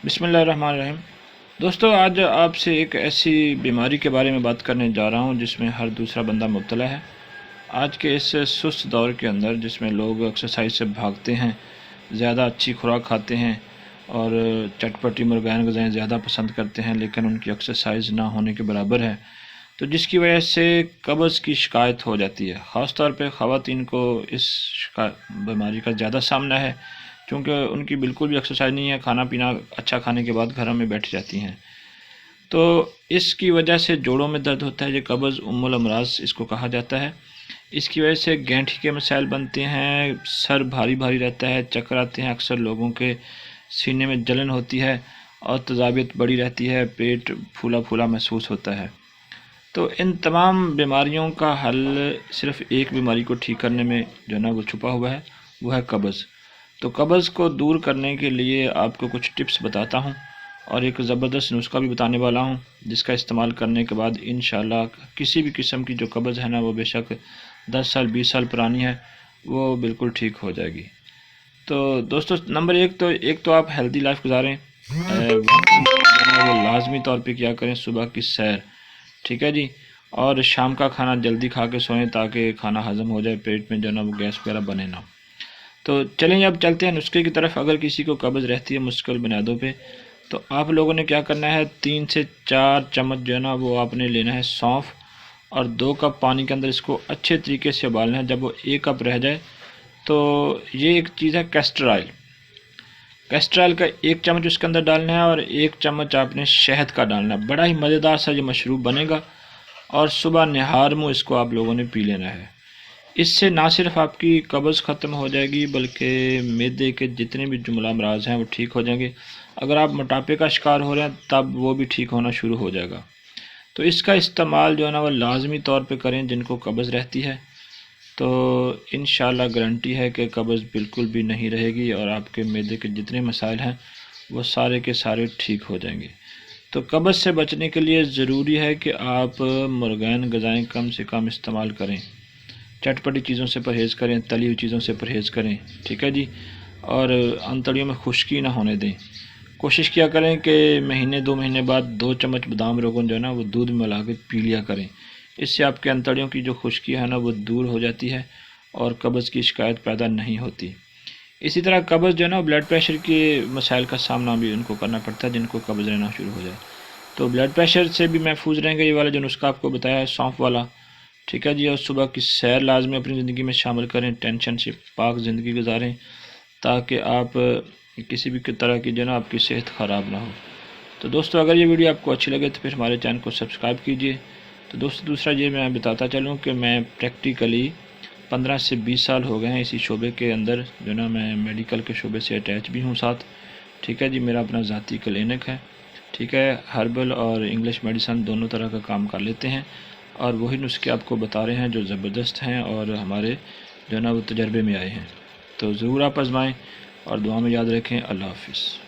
बिस्मिल्लाहिर्रहमानिर्रहीम। दोस्तों, आज आपसे एक ऐसी बीमारी के बारे में बात करने जा रहा हूं जिसमें हर दूसरा बंदा मुब्तला है। आज के इस सुस्त दौर के अंदर जिसमें लोग एक्सरसाइज से भागते हैं, ज़्यादा अच्छी खुराक खाते हैं और चटपटी मुर्गान ग़िज़ाएँ ज़्यादा पसंद करते हैं, लेकिन उनकी एक्सरसाइज ना होने के बराबर है, तो जिसकी वजह से कब्ज़ की शिकायत हो जाती है। ख़ास तौर पे ख़वातीन को इस बीमारी का ज़्यादा सामना है, क्योंकि उनकी बिल्कुल भी एक्सरसाइज नहीं है, खाना पीना अच्छा खाने के बाद घरों में बैठ जाती हैं। तो इसकी वजह से जोड़ों में दर्द होता है। ये कब्ज़ उम्मुल अमराज इसको कहा जाता है। इसकी वजह से गैंठी के मसाइल बनते हैं, सर भारी भारी रहता है, चक्कर आते हैं, अक्सर लोगों के सीने में जलन होती है और तेज़ाबियत बढ़ी रहती है, पेट फूला फूला महसूस होता है। तो इन तमाम बीमारियों का हल सिर्फ़ एक बीमारी को ठीक करने में जो ना वो छुपा हुआ है, वो है कब्ज़। तो कब्ज़ को दूर करने के लिए आपको कुछ टिप्स बताता हूँ और एक ज़बरदस्त नुस्खा भी बताने वाला हूँ, जिसका इस्तेमाल करने के बाद इंशाअल्लाह किसी भी किस्म की जो कब्ज़ है ना, वो बेशक 10 साल 20 साल पुरानी है, वो बिल्कुल ठीक हो जाएगी। तो दोस्तों, नंबर एक तो आप हेल्दी लाइफ गुजारें, वो लाजमी तौर पे क्या करें, सुबह की सैर, ठीक है जी। और शाम का खाना जल्दी खा के सोएं ताकि खाना हज़म हो जाए, पेट में जो ना वो गैस वगैरह बने ना। तो चलें, अब चलते हैं नुस्खे की तरफ। अगर किसी को कब्ज़ रहती है मुश्किल बुनियादों पे, तो आप लोगों ने क्या करना है, 3 से 4 चम्मच जो है ना वो आपने लेना है सौंफ, और 2 कप पानी के अंदर इसको अच्छे तरीके से उबालना है। जब वो 1 कप रह जाए तो ये एक चीज़ है कैस्टर ऑयल। कैस्टर ऑयल का 1 चम्मच उसके अंदर डालना है और 1 चम्मच आपने शहद का डालना है। बड़ा ही मज़ेदार सा ये मशरूब बनेगा और सुबह निहार मुँह इसको आप लोगों ने पी लेना है। इससे ना सिर्फ आपकी कब्ज़ ख़त्म हो जाएगी, बल्कि मैदे के जितने भी जुमला अमराज हैं वो ठीक हो जाएंगे। अगर आप मोटापे का शिकार हो रहे हैं तब वो भी ठीक होना शुरू हो जाएगा। तो इसका इस्तेमाल जो है ना वो लाजमी तौर पे करें जिनको कब्ज़ रहती है, तो इंशाअल्लाह गारंटी है कि कब्ज़ बिल्कुल भी नहीं रहेगी और आपके मैदे के जितने मसाइल हैं वो सारे के सारे ठीक हो जाएंगे। तो कब्ज़ से बचने के लिए ज़रूरी है कि आप मुर्गान ग़िज़ाएँ कम से कम इस्तेमाल करें, चटपटी चीज़ों से परहेज़ करें, तली हुई चीज़ों से परहेज़ करें, ठीक है जी। और अंतड़ियों में खुश्की ना होने दें। कोशिश किया करें कि महीने 2 महीने बाद 2 चम्मच बादाम रोगन जो है ना वो दूध में मिला के पी लिया करें। इससे आपके अंतड़ियों की जो खुश्की है ना वो दूर हो जाती है और कब्ज़ की शिकायत पैदा नहीं होती। इसी तरह कब्ज़ जो है ना ब्लड प्रेशर के मसाइल का सामना भी उनको करना पड़ता है जिनको कब्ज़ रहना शुरू हो जाए। तो ब्लड प्रेशर से भी महफूज रहेंगे ये वाला जो नुस्खा आपको बताया है सौंफ वाला, ठीक है जी। और सुबह की सैर लाजमी अपनी ज़िंदगी में शामिल करें, टेंशन से पाक ज़िंदगी गुजारें ताकि आप किसी भी तरह की जो ना आपकी सेहत ख़राब ना हो। तो दोस्तों, अगर ये वीडियो आपको अच्छी लगे तो फिर हमारे चैनल को सब्सक्राइब कीजिए। तो दोस्तों, दूसरा ये मैं बताता चलूँ कि मैं प्रैक्टिकली 15 से 20 साल हो गए हैं इसी शोबे के अंदर, जो ना मैं मेडिकल के शोबे से अटैच भी हूँ साथ, ठीक है जी। मेरा अपना ज़ाती क्लिनिक है, ठीक है। हर्बल और इंग्लिश मेडिसन दोनों तरह का काम कर लेते हैं और वही नुस्खे आपको बता रहे हैं जो ज़बरदस्त हैं और हमारे जो ना वो तजर्बे में आए हैं। तो ज़रूर आप आज़माएँ और दुआ में याद रखें। अल्लाह हाफ़िज़।